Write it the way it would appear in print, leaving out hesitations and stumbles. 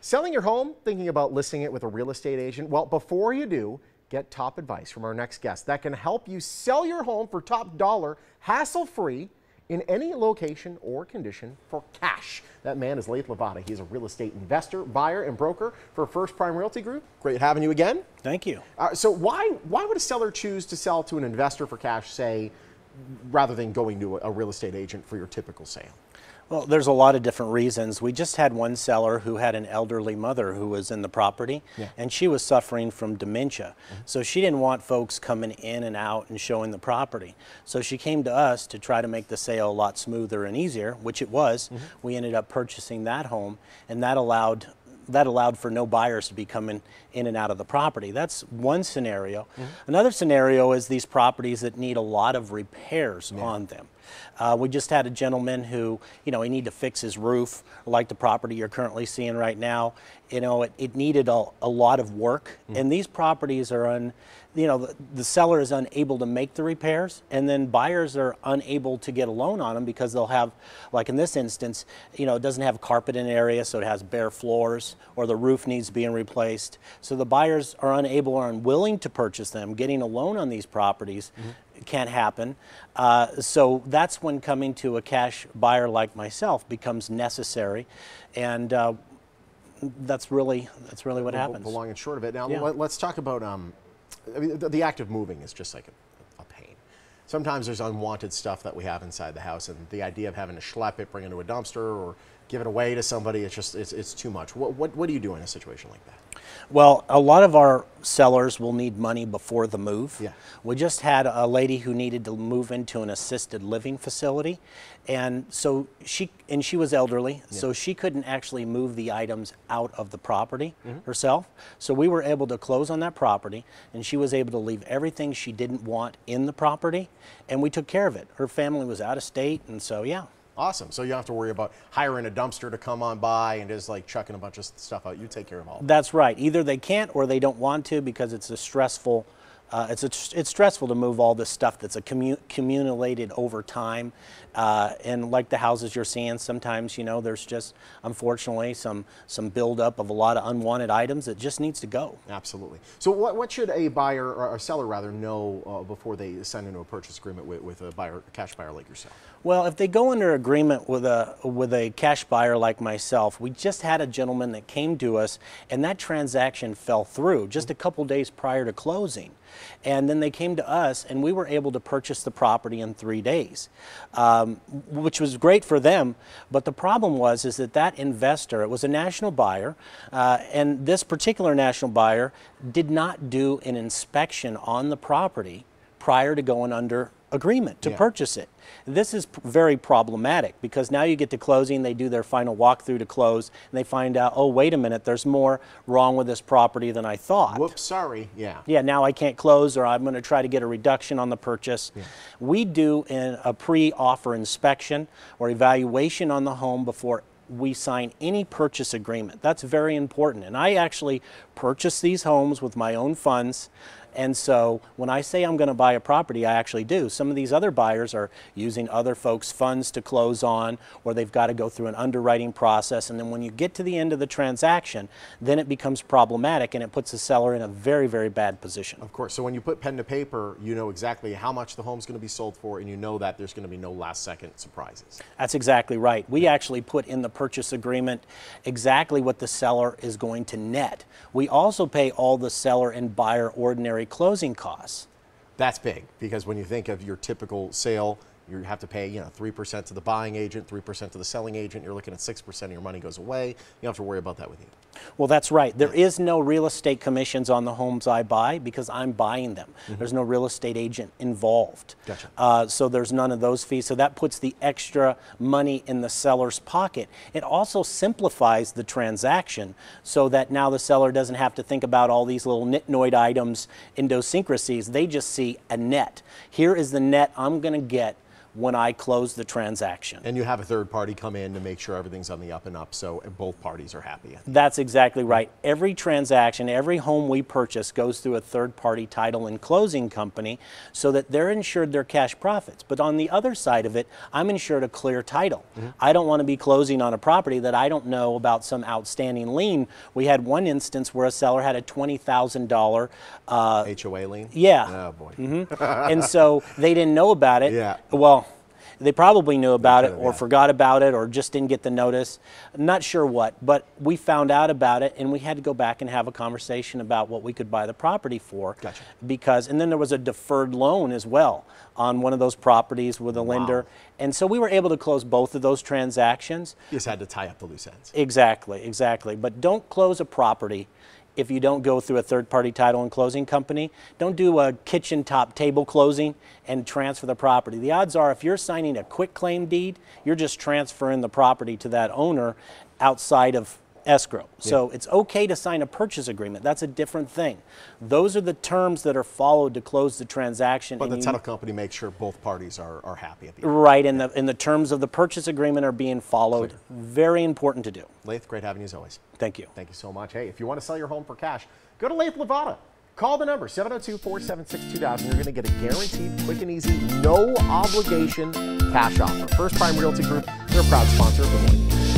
Selling your home, thinking about listing it with a real estate agent? Well, before you do, get top advice from our next guest that can help you sell your home for top dollar, hassle-free, in any location or condition for cash. That man is Lathe Lavada. He's a real estate investor, buyer, and broker for First Prime Realty Group. Great having you again. Thank you. So why would a seller choose to sell to an investor for cash, say, rather than going to a real estate agent for your typical sale? Well, there's a lot of different reasons. We just had one seller who had an elderly mother who was in the property, and she was suffering from dementia. So she didn't want folks coming in and out and showing the property. So she came to us to try to make the sale a lot smoother and easier, which it was. We ended up purchasing that home, and that allowed for no buyers to be coming in and out of the property. That's one scenario. Another scenario is these properties that need a lot of repairs on them. We just had a gentleman who, he needed to fix his roof, like the property you're currently seeing right now. It needed a lot of work, and these properties are the seller is unable to make the repairs, and then buyers are unable to get a loan on them because they'll have, like in this instance, it doesn't have carpet in the area, so it has bare floors, or the roof needs being replaced. So the buyers are unable or unwilling to purchase them. Getting a loan on these properties can't happen. So that's when coming to a cash buyer like myself becomes necessary, and that's really what happens. The long and short of it. Now let's talk about the act of moving is just like a pain. Sometimes there's unwanted stuff that we have inside the house, and the idea of having to schlep it, bring it to a dumpster, or give it away to somebody, it's too much. What do you do in a situation like that? Well, a lot of our sellers will need money before the move. Yeah. We just had a lady who needed to move into an assisted living facility, and so she was elderly, so she couldn't actually move the items out of the property herself. So we were able to close on that property, and she was able to leave everything she didn't want in the property, and we took care of it. Her family was out of state, and so yeah. Awesome. So you don't have to worry about hiring a dumpster to come on by and just like chucking a bunch of stuff out. You take care of all of that. That's right. Either they can't or they don't want to because it's a stressful. It's stressful to move all this stuff that's accumulated over time, and like the houses you're seeing, sometimes there's just unfortunately some buildup of a lot of unwanted items that just needs to go. Absolutely. So what should a buyer or a seller rather know before they sign into a purchase agreement with a cash buyer like yourself? Well, if they go under agreement with a cash buyer like myself, we just had a gentleman that came to us, and that transaction fell through just a couple days prior to closing. And then they came to us, and we were able to purchase the property in 3 days, which was great for them. But the problem was that investor, it was a national buyer, and this particular national buyer did not do an inspection on the property prior to going under agreement to purchase it. This is very problematic because now you get to closing, they do their final walkthrough to close, and they find out, oh, wait a minute, there's more wrong with this property than I thought. Whoops, sorry, Yeah, now I can't close, or I'm going to try to get a reduction on the purchase. We do a pre-offer inspection or evaluation on the home before we sign any purchase agreement. That's very important. And I actually purchase these homes with my own funds. And so when I say I'm going to buy a property, I actually do. Some of these other buyers are using other folks' funds to close on, or they've got to go through an underwriting process. And then when you get to the end of the transaction, then it becomes problematic, and it puts the seller in a very, very bad position. Of course. So when you put pen to paper, you know exactly how much the home's going to be sold for, and you know that there's going to be no last-second surprises. That's exactly right. We actually put in the purchase agreement exactly what the seller is going to net. We also pay all the seller and buyer ordinary closing costs. That's big, because when you think of your typical sale, you have to pay 3% to the buying agent, 3% to the selling agent. You're looking at 6% of your money goes away. You don't have to worry about that with you. Well, that's right. There is no real estate commissions on the homes I buy because I'm buying them. There's no real estate agent involved. Gotcha. So there's none of those fees. So that puts the extra money in the seller's pocket. It also simplifies the transaction so that now the seller doesn't have to think about all these little nitnoid items, idiosyncrasies. They just see a net. Here is the net I'm going to get when I close the transaction. And you have a third party come in to make sure everything's on the up and up, so both parties are happy. That's exactly right. Every transaction, every home we purchase goes through a third-party title and closing company so that they're insured their cash profits. But on the other side of it, I'm insured a clear title. I don't want to be closing on a property that I don't know about some outstanding lien. We had one instance where a seller had a $20,000 HOA lien? Yeah. Oh, boy. And so they didn't know about it. Yeah. Well, they probably knew about it or yeah. forgot about it or just didn't get the notice. Not sure what, but we found out about it and we had to go back and have a conversation about what we could buy the property for. Gotcha. Because, and then there was a deferred loan as well on one of those properties with a lender. And so we were able to close both of those transactions. You just had to tie up the loose ends. Exactly, exactly. But don't close a property if you don't go through a third-party title and closing company. Don't do a kitchen top table closing and transfer the property. The odds are if you're signing a quick claim deed, you're just transferring the property to that owner outside of escrow. So it's okay to sign a purchase agreement. That's a different thing. Those are the terms that are followed to close the transaction. But the title company makes sure both parties are happy at the end. Right, and the terms of the purchase agreement are being followed. Clear. Very important to do. Lathe, great having you as always. Thank you. Thank you so much. Hey, if you want to sell your home for cash, go to Lathe Lavada. Call the number 702-476-2000. You're going to get a guaranteed, quick and easy, no obligation cash offer. First Prime Realty Group, they're a proud sponsor of the morning.